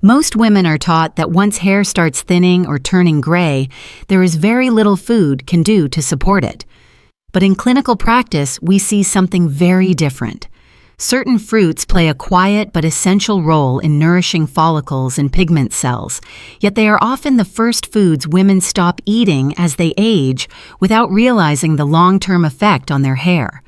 Most women are taught that once hair starts thinning or turning gray, there is very little food can do to support it. But in clinical practice, we see something very different. Certain fruits play a quiet but essential role in nourishing follicles and pigment cells, yet they are often the first foods women stop eating as they age without realizing the long-term effect on their hair.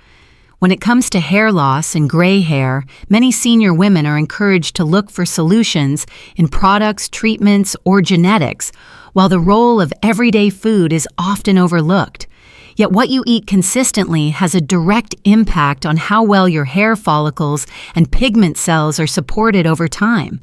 When it comes to hair loss and gray hair, many senior women are encouraged to look for solutions in products, treatments, or genetics, while the role of everyday food is often overlooked. Yet what you eat consistently has a direct impact on how well your hair follicles and pigment cells are supported over time.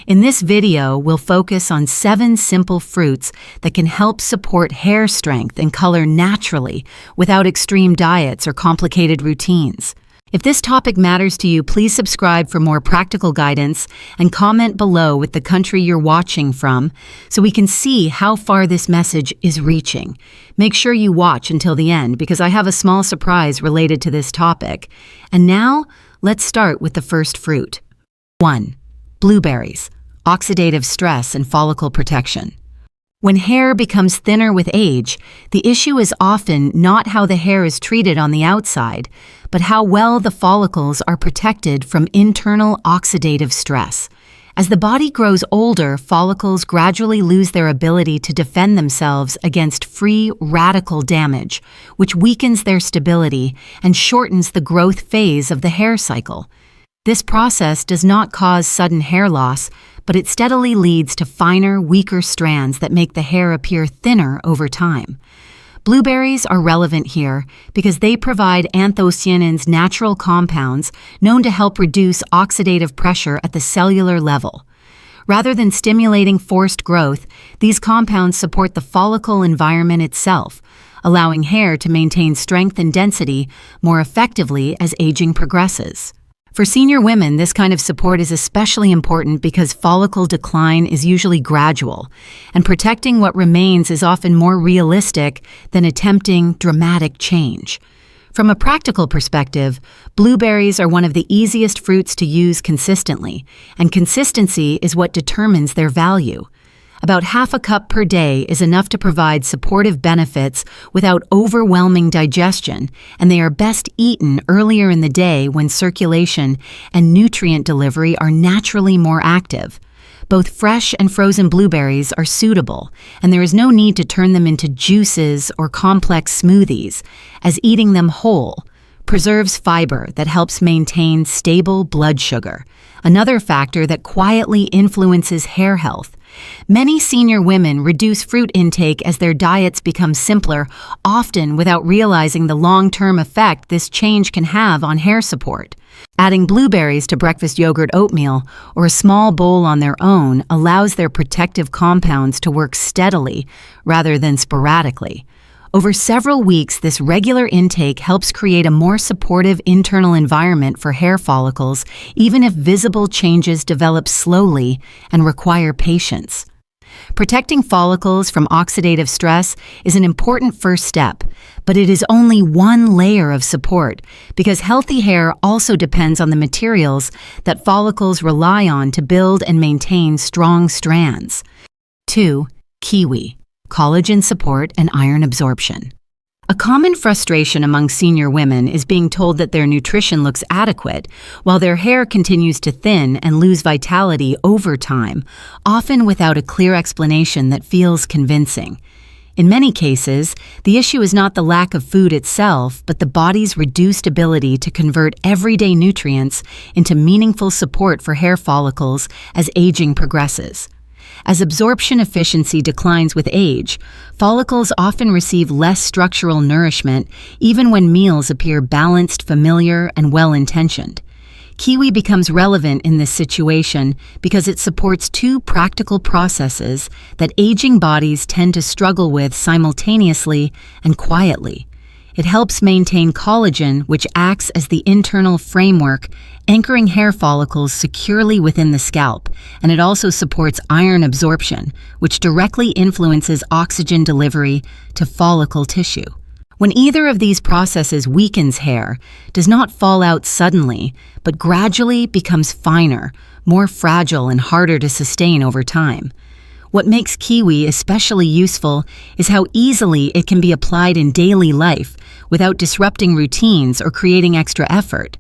In this video, we'll focus on 7 simple fruits that can help support hair strength and color naturally without extreme diets or complicated routines. If this topic matters to you, please subscribe for more practical guidance and comment below with the country you're watching from so we can see how far this message is reaching. Make sure you watch until the end because I have a small surprise related to this topic. And now, let's start with the first fruit. 1. Blueberries, oxidative stress and follicle protection. When hair becomes thinner with age, the issue is often not how the hair is treated on the outside, but how well the follicles are protected from internal oxidative stress. As the body grows older, follicles gradually lose their ability to defend themselves against free radical damage, which weakens their stability and shortens the growth phase of the hair cycle. This process does not cause sudden hair loss, but it steadily leads to finer, weaker strands that make the hair appear thinner over time. Blueberries are relevant here because they provide anthocyanins, natural compounds known to help reduce oxidative pressure at the cellular level. Rather than stimulating forced growth, these compounds support the follicle environment itself, allowing hair to maintain strength and density more effectively as aging progresses. For senior women, this kind of support is especially important because follicle decline is usually gradual, and protecting what remains is often more realistic than attempting dramatic change. From a practical perspective, blueberries are one of the easiest fruits to use consistently, and consistency is what determines their value. About half a cup per day is enough to provide supportive benefits without overwhelming digestion, and they are best eaten earlier in the day when circulation and nutrient delivery are naturally more active. Both fresh and frozen blueberries are suitable, and there is no need to turn them into juices or complex smoothies, as eating them whole preserves fiber that helps maintain stable blood sugar, another factor that quietly influences hair health. Many senior women reduce fruit intake as their diets become simpler, often without realizing the long-term effect this change can have on hair support. Adding blueberries to breakfast yogurt oatmeal or a small bowl on their own allows their protective compounds to work steadily rather than sporadically. Over several weeks, this regular intake helps create a more supportive internal environment for hair follicles, even if visible changes develop slowly and require patience. Protecting follicles from oxidative stress is an important first step, but it is only one layer of support because healthy hair also depends on the materials that follicles rely on to build and maintain strong strands. 2. Kiwi, collagen support and iron absorption. A common frustration among senior women is being told that their nutrition looks adequate while their hair continues to thin and lose vitality over time, often without a clear explanation that feels convincing. In many cases, the issue is not the lack of food itself, but the body's reduced ability to convert everyday nutrients into meaningful support for hair follicles as aging progresses. As absorption efficiency declines with age, follicles often receive less structural nourishment even when meals appear balanced, familiar, and well-intentioned. Kiwi becomes relevant in this situation because it supports 2 practical processes that aging bodies tend to struggle with simultaneously and quietly. It helps maintain collagen, which acts as the internal framework, anchoring hair follicles securely within the scalp, and it also supports iron absorption, which directly influences oxygen delivery to follicle tissue. When either of these processes weakens hair, does not fall out suddenly, but gradually becomes finer, more fragile and harder to sustain over time. What makes kiwi especially useful is how easily it can be applied in daily life without disrupting routines or creating extra effort.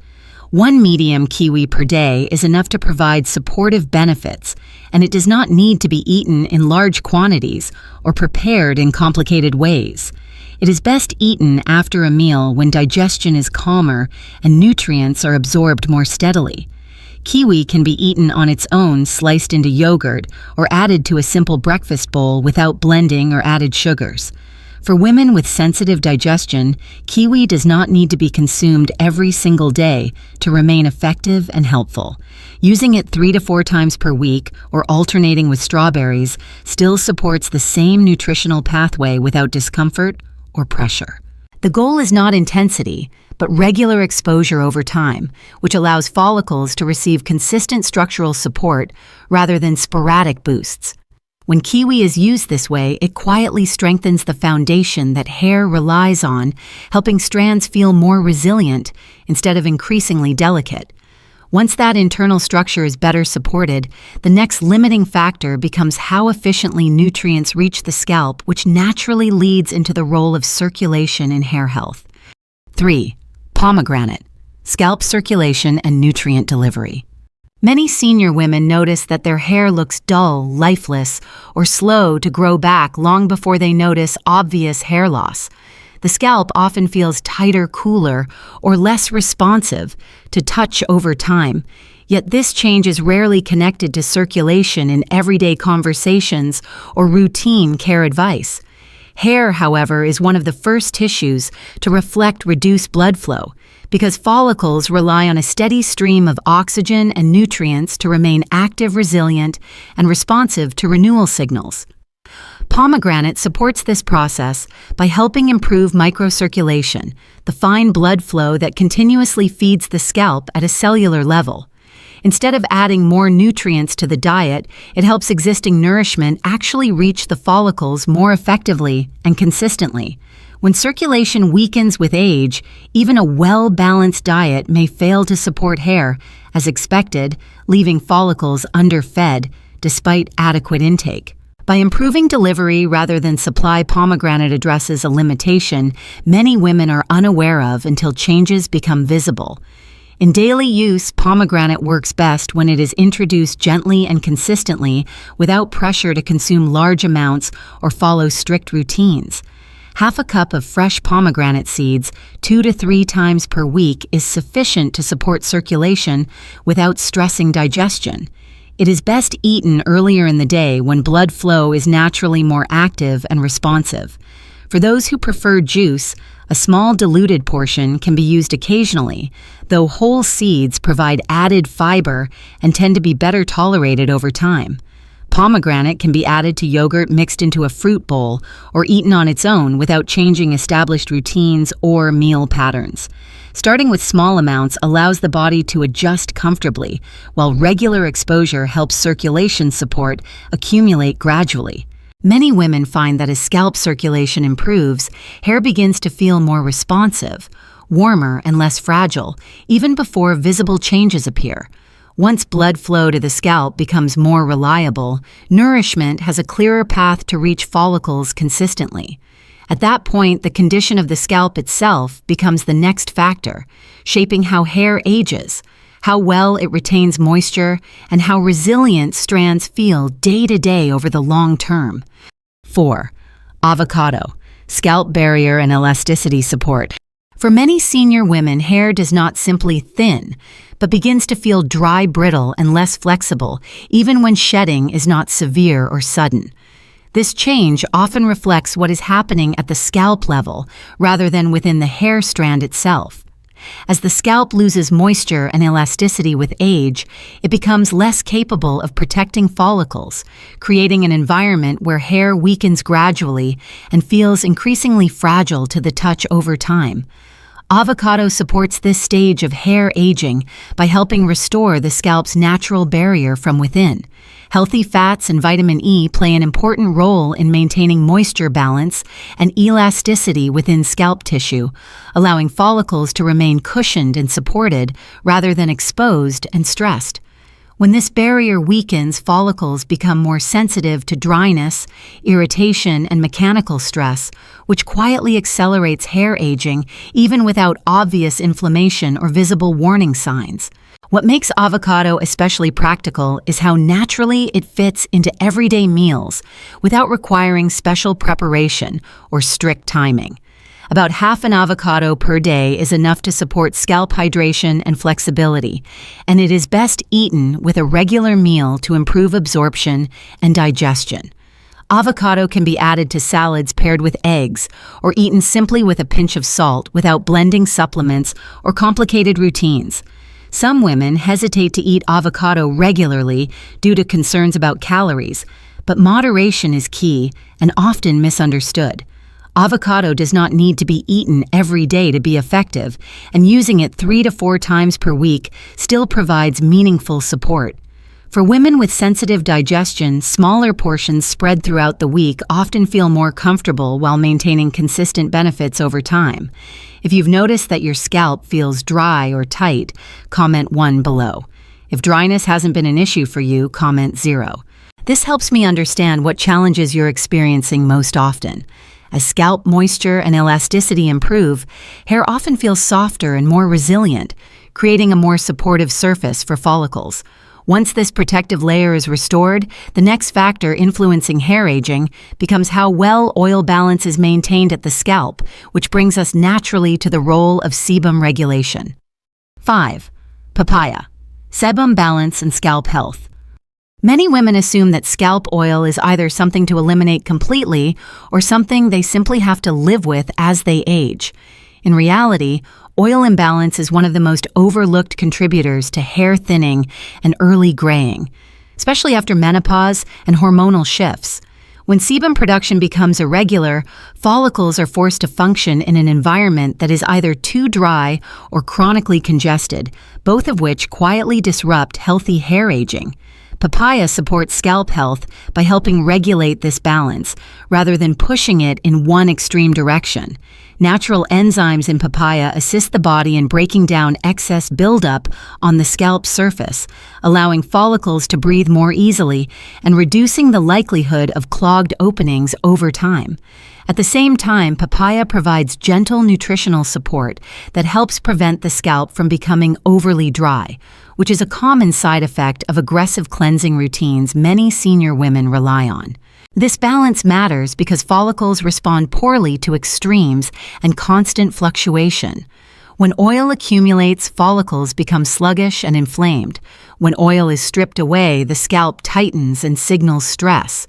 One medium kiwi per day is enough to provide supportive benefits, and it does not need to be eaten in large quantities or prepared in complicated ways. It is best eaten after a meal when digestion is calmer and nutrients are absorbed more steadily. Kiwi can be eaten on its own, sliced into yogurt, or added to a simple breakfast bowl without blending or added sugars. For women with sensitive digestion, kiwi does not need to be consumed every single day to remain effective and helpful. Using it 3 to 4 times per week or alternating with strawberries still supports the same nutritional pathway without discomfort or pressure. The goal is not intensity, but regular exposure over time, which allows follicles to receive consistent structural support rather than sporadic boosts. When kiwi is used this way, it quietly strengthens the foundation that hair relies on, helping strands feel more resilient instead of increasingly delicate. Once that internal structure is better supported, the next limiting factor becomes how efficiently nutrients reach the scalp, which naturally leads into the role of circulation in hair health. 3. Pomegranate, scalp circulation and nutrient delivery. Many senior women notice that their hair looks dull, lifeless, or slow to grow back long before they notice obvious hair loss. The scalp often feels tighter, cooler, or less responsive to touch over time, yet this change is rarely connected to circulation in everyday conversations or routine care advice. Hair, however, is one of the first tissues to reflect reduced blood flow because follicles rely on a steady stream of oxygen and nutrients to remain active, resilient, and responsive to renewal signals. Pomegranate supports this process by helping improve microcirculation, the fine blood flow that continuously feeds the scalp at a cellular level. Instead of adding more nutrients to the diet, it helps existing nourishment actually reach the follicles more effectively and consistently. When circulation weakens with age, even a well-balanced diet may fail to support hair, as expected, leaving follicles underfed despite adequate intake. By improving delivery rather than supply, pomegranate addresses a limitation many women are unaware of until changes become visible. In daily use, pomegranate works best when it is introduced gently and consistently without pressure to consume large amounts or follow strict routines. Half a cup of fresh pomegranate seeds 2 to 3 times per week is sufficient to support circulation without stressing digestion. It is best eaten earlier in the day when blood flow is naturally more active and responsive. For those who prefer juice, a small diluted portion can be used occasionally, though whole seeds provide added fiber and tend to be better tolerated over time. Pomegranate can be added to yogurt mixed into a fruit bowl or eaten on its own without changing established routines or meal patterns. Starting with small amounts allows the body to adjust comfortably, while regular exposure helps circulation support accumulate gradually. Many women find that as scalp circulation improves, hair begins to feel more responsive, warmer, and less fragile, even before visible changes appear. Once blood flow to the scalp becomes more reliable, nourishment has a clearer path to reach follicles consistently. At that point, the condition of the scalp itself becomes the next factor, shaping how hair ages, how well it retains moisture, and how resilient strands feel day to day over the long term. 4. Avocado, scalp barrier and elasticity support. For many senior women, hair does not simply thin, but begins to feel dry, brittle, and less flexible, even when shedding is not severe or sudden. This change often reflects what is happening at the scalp level rather than within the hair strand itself. As the scalp loses moisture and elasticity with age, it becomes less capable of protecting follicles, creating an environment where hair weakens gradually and feels increasingly fragile to the touch over time. Avocado supports this stage of hair aging by helping restore the scalp's natural barrier from within. Healthy fats and vitamin E play an important role in maintaining moisture balance and elasticity within scalp tissue, allowing follicles to remain cushioned and supported rather than exposed and stressed. When this barrier weakens, follicles become more sensitive to dryness, irritation, and mechanical stress, which quietly accelerates hair aging even without obvious inflammation or visible warning signs. What makes avocado especially practical is how naturally it fits into everyday meals without requiring special preparation or strict timing. About half an avocado per day is enough to support scalp hydration and flexibility, and it is best eaten with a regular meal to improve absorption and digestion. Avocado can be added to salads paired with eggs or eaten simply with a pinch of salt without blending supplements or complicated routines. Some women hesitate to eat avocado regularly due to concerns about calories, but moderation is key and often misunderstood. Avocado does not need to be eaten every day to be effective, and using it 3 to 4 times per week still provides meaningful support. For women with sensitive digestion, smaller portions spread throughout the week often feel more comfortable while maintaining consistent benefits over time. If you've noticed that your scalp feels dry or tight, comment 1 below. If dryness hasn't been an issue for you, comment 0. This helps me understand what challenges you're experiencing most often. As scalp moisture and elasticity improve, hair often feels softer and more resilient, creating a more supportive surface for follicles. Once this protective layer is restored, the next factor influencing hair aging becomes how well oil balance is maintained at the scalp, which brings us naturally to the role of sebum regulation. 5. Papaya. Sebum balance and scalp health. Many women assume that scalp oil is either something to eliminate completely or something they simply have to live with as they age. In reality, oil imbalance is one of the most overlooked contributors to hair thinning and early graying, especially after menopause and hormonal shifts. When sebum production becomes irregular, follicles are forced to function in an environment that is either too dry or chronically congested, both of which quietly disrupt healthy hair aging. Papaya supports scalp health by helping regulate this balance, rather than pushing it in one extreme direction. Natural enzymes in papaya assist the body in breaking down excess buildup on the scalp surface, allowing follicles to breathe more easily and reducing the likelihood of clogged openings over time. At the same time, papaya provides gentle nutritional support that helps prevent the scalp from becoming overly dry, which is a common side effect of aggressive cleansing routines many senior women rely on. This balance matters because follicles respond poorly to extremes and constant fluctuation. When oil accumulates, follicles become sluggish and inflamed. When oil is stripped away, the scalp tightens and signals stress.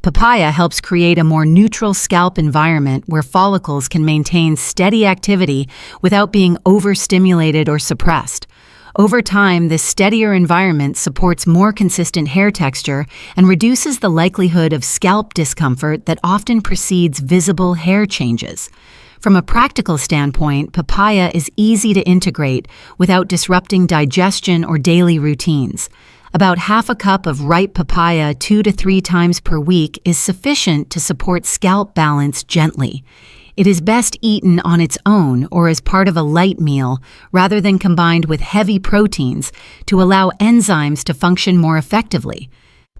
Papaya helps create a more neutral scalp environment where follicles can maintain steady activity without being overstimulated or suppressed. Over time, this steadier environment supports more consistent hair texture and reduces the likelihood of scalp discomfort that often precedes visible hair changes. From a practical standpoint, papaya is easy to integrate without disrupting digestion or daily routines. About half a cup of ripe papaya 2 to 3 times per week is sufficient to support scalp balance gently. It is best eaten on its own or as part of a light meal rather than combined with heavy proteins to allow enzymes to function more effectively.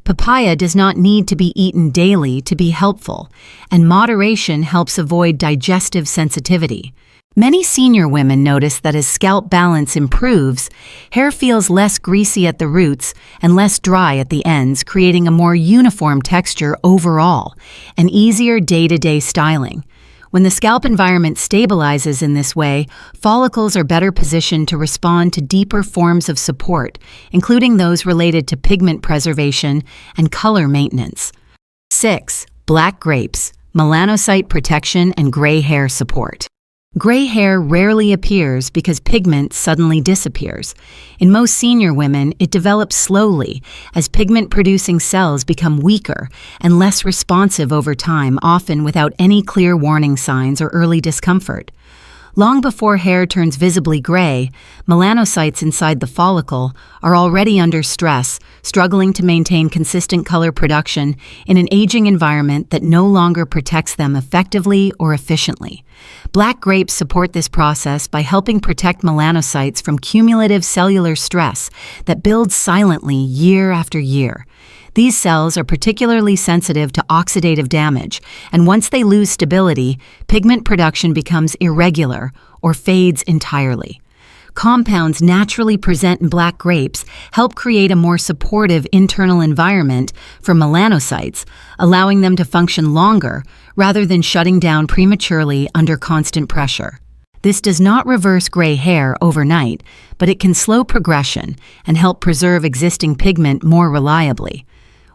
Papaya does not need to be eaten daily to be helpful, and moderation helps avoid digestive sensitivity. Many senior women notice that as scalp balance improves, hair feels less greasy at the roots and less dry at the ends, creating a more uniform texture overall and easier day-to-day styling. When the scalp environment stabilizes in this way, follicles are better positioned to respond to deeper forms of support, including those related to pigment preservation and color maintenance. 6. Black grapes, melanocyte protection and gray hair support. Gray hair rarely appears because pigment suddenly disappears. In most senior women, it develops slowly as pigment-producing cells become weaker and less responsive over time, often without any clear warning signs or early discomfort. Long before hair turns visibly gray, melanocytes inside the follicle are already under stress, struggling to maintain consistent color production in an aging environment that no longer protects them effectively or efficiently. Black grapes support this process by helping protect melanocytes from cumulative cellular stress that builds silently year after year. These cells are particularly sensitive to oxidative damage, and once they lose stability, pigment production becomes irregular or fades entirely. Compounds naturally present in black grapes help create a more supportive internal environment for melanocytes, allowing them to function longer rather than shutting down prematurely under constant pressure. This does not reverse gray hair overnight, but it can slow progression and help preserve existing pigment more reliably.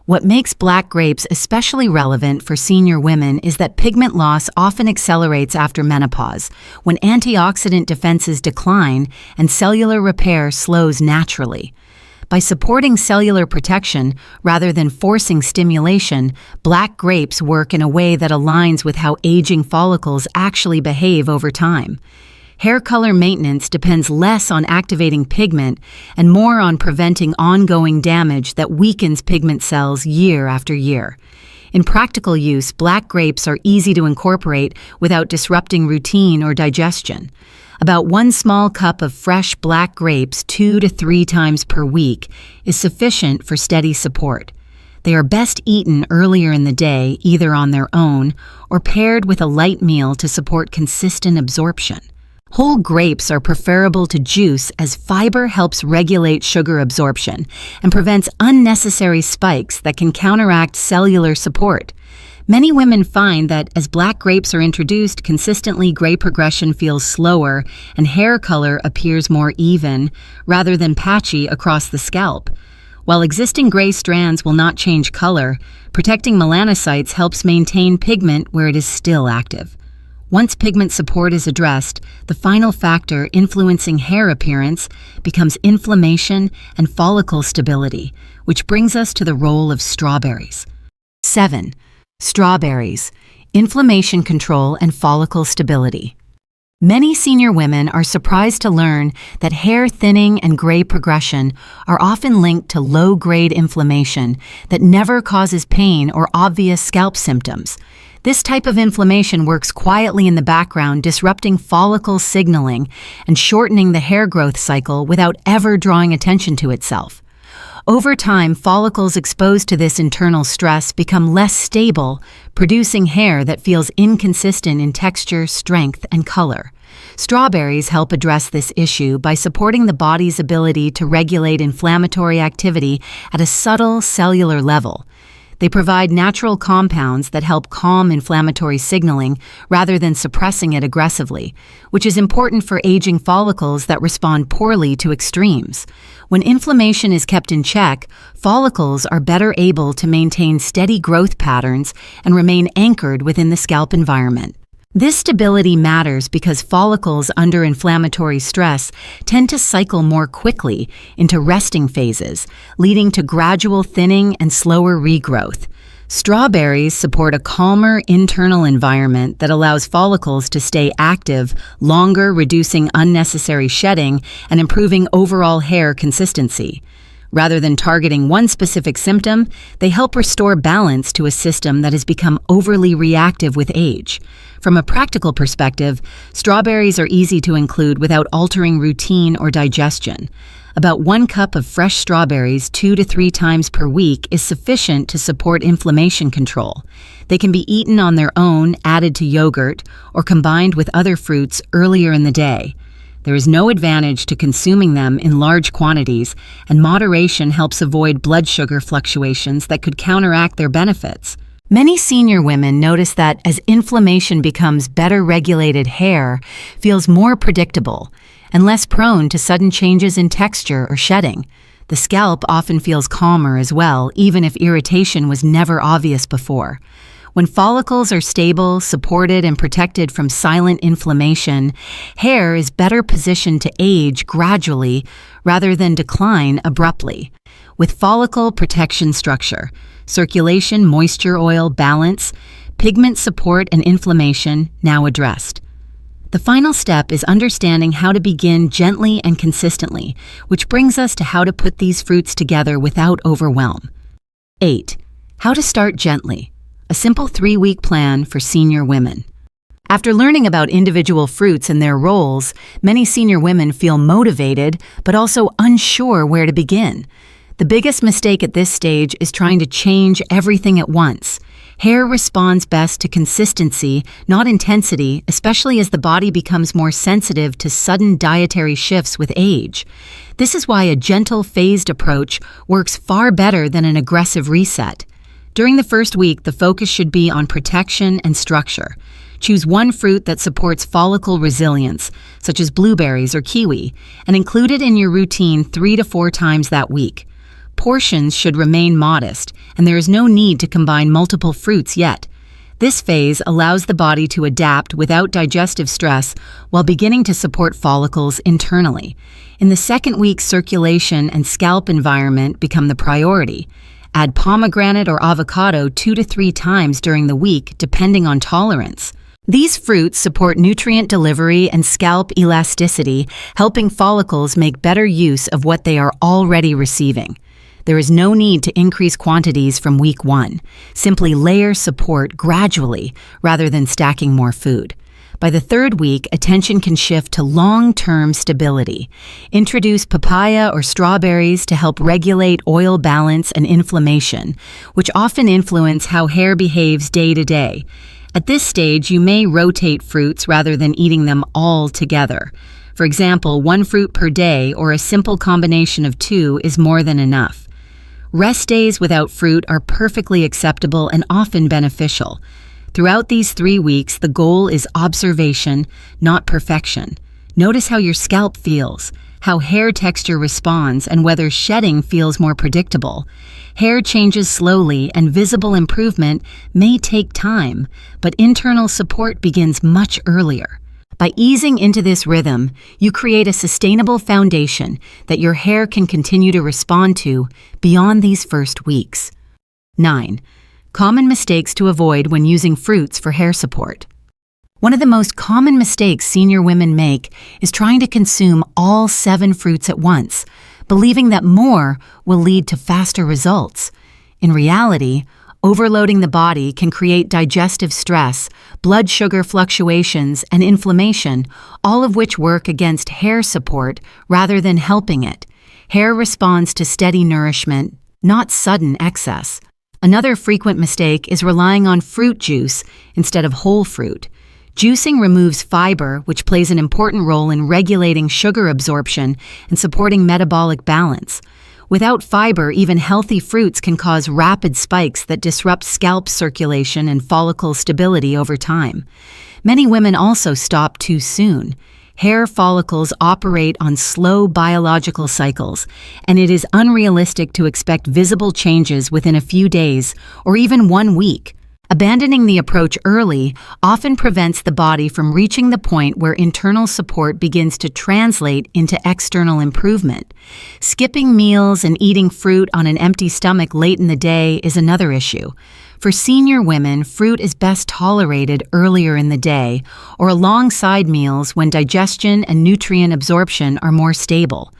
What makes black grapes especially relevant for senior women is that pigment loss often accelerates after menopause, when antioxidant defenses decline and cellular repair slows naturally. By supporting cellular protection rather than forcing stimulation, black grapes work in a way that aligns with how aging follicles actually behave over time. Hair color maintenance depends less on activating pigment and more on preventing ongoing damage that weakens pigment cells year after year. In practical use, black grapes are easy to incorporate without disrupting routine or digestion. About 1 small cup of fresh black grapes 2 to 3 times per week is sufficient for steady support. They are best eaten earlier in the day, either on their own or paired with a light meal to support consistent absorption. Whole grapes are preferable to juice as fiber helps regulate sugar absorption and prevents unnecessary spikes that can counteract cellular support. Many women find that as black grapes are introduced consistently, gray progression feels slower and hair color appears more even rather than patchy across the scalp. While existing gray strands will not change color, protecting melanocytes helps maintain pigment where it is still active. Once pigment support is addressed, the final factor influencing hair appearance becomes inflammation and follicle stability, which brings us to the role of strawberries. 7. Strawberries, inflammation control and follicle stability. Many senior women are surprised to learn that hair thinning and gray progression are often linked to low-grade inflammation that never causes pain or obvious scalp symptoms. This type of inflammation works quietly in the background, disrupting follicle signaling and shortening the hair growth cycle without ever drawing attention to itself. Over time, follicles exposed to this internal stress become less stable, producing hair that feels inconsistent in texture, strength, and color. Strawberries help address this issue by supporting the body's ability to regulate inflammatory activity at a subtle cellular level. They provide natural compounds that help calm inflammatory signaling rather than suppressing it aggressively, which is important for aging follicles that respond poorly to extremes. When inflammation is kept in check, follicles are better able to maintain steady growth patterns and remain anchored within the scalp environment. This stability matters because follicles under inflammatory stress tend to cycle more quickly into resting phases, leading to gradual thinning and slower regrowth. Strawberries support a calmer internal environment that allows follicles to stay active longer, reducing unnecessary shedding and improving overall hair consistency. Rather than targeting one specific symptom, they help restore balance to a system that has become overly reactive with age. From a practical perspective, strawberries are easy to include without altering routine or digestion. About 1 cup of fresh strawberries 2 to 3 times per week is sufficient to support inflammation control. They can be eaten on their own, added to yogurt, or combined with other fruits earlier in the day. There is no advantage to consuming them in large quantities, and moderation helps avoid blood sugar fluctuations that could counteract their benefits. Many senior women notice that as inflammation becomes better regulated, hair feels more predictable and less prone to sudden changes in texture or shedding. The scalp often feels calmer as well, even if irritation was never obvious before. When follicles are stable, supported, and protected from silent inflammation, hair is better positioned to age gradually rather than decline abruptly. With follicle protection structure, circulation, moisture, oil, balance, pigment support, and inflammation now addressed, The final step is understanding how to begin gently and consistently, which brings us to how to put these fruits together without overwhelm. 8. How to start gently. A simple 3-week plan for senior women. After learning about individual fruits and their roles, many senior women feel motivated, but also unsure where to begin. The biggest mistake at this stage is trying to change everything at once. Hair responds best to consistency, not intensity, especially as the body becomes more sensitive to sudden dietary shifts with age. This is why a gentle, phased approach works far better than an aggressive reset. During the first week, the focus should be on protection and structure. Choose one fruit that supports follicle resilience, such as blueberries or kiwi, and include it in your routine 3 to 4 times that week. Portions should remain modest, and there is no need to combine multiple fruits yet. This phase allows the body to adapt without digestive stress while beginning to support follicles internally. In the second week, circulation and scalp environment become the priority. Add pomegranate or avocado 2 to 3 times during the week, depending on tolerance. These fruits support nutrient delivery and scalp elasticity, helping follicles make better use of what they are already receiving. There is no need to increase quantities from week 1. Simply layer support gradually rather than stacking more food. By the 3rd week, attention can shift to long-term stability. Introduce papaya or strawberries to help regulate oil balance and inflammation, which often influence how hair behaves day to day. At this stage, you may rotate fruits rather than eating them all together. For example, 1 fruit per day or a simple combination of 2 is more than enough. Rest days without fruit are perfectly acceptable and often beneficial. Throughout these 3 weeks, the goal is observation, not perfection. Notice how your scalp feels, how hair texture responds, and whether shedding feels more predictable. Hair changes slowly, and visible improvement may take time, but internal support begins much earlier. By easing into this rhythm, you create a sustainable foundation that your hair can continue to respond to beyond these first weeks. 9. Common mistakes to avoid when using fruits for hair support. One of the most common mistakes senior women make is trying to consume all 7 fruits at once, believing that more will lead to faster results. In reality, overloading the body can create digestive stress, blood sugar fluctuations, and inflammation, all of which work against hair support rather than helping it. Hair responds to steady nourishment, not sudden excess. Another frequent mistake is relying on fruit juice instead of whole fruit. Juicing removes fiber, which plays an important role in regulating sugar absorption and supporting metabolic balance. Without fiber, even healthy fruits can cause rapid spikes that disrupt scalp circulation and follicle stability over time. Many women also stop too soon. Hair follicles operate on slow biological cycles, and it is unrealistic to expect visible changes within a few days or even 1 week. Abandoning the approach early often prevents the body from reaching the point where internal support begins to translate into external improvement. Skipping meals and eating fruit on an empty stomach late in the day is another issue. For senior women, fruit is best tolerated earlier in the day or alongside meals when digestion and nutrient absorption are more stable.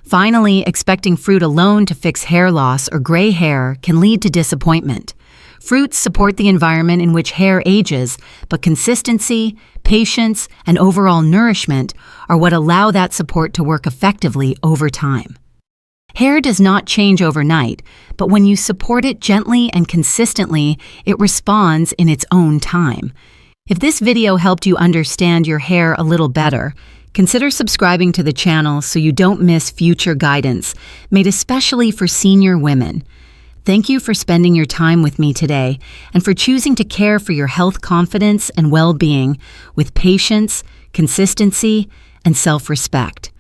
Finally, expecting fruit alone to fix hair loss or gray hair can lead to disappointment. Fruits support the environment in which hair ages, but consistency, patience, and overall nourishment are what allow that support to work effectively over time. Hair does not change overnight, but when you support it gently and consistently, it responds in its own time. If this video helped you understand your hair a little better, consider subscribing to the channel so you don't miss future guidance, made especially for senior women. Thank you for spending your time with me today and for choosing to care for your health, confidence, and well-being with patience, consistency, and self-respect.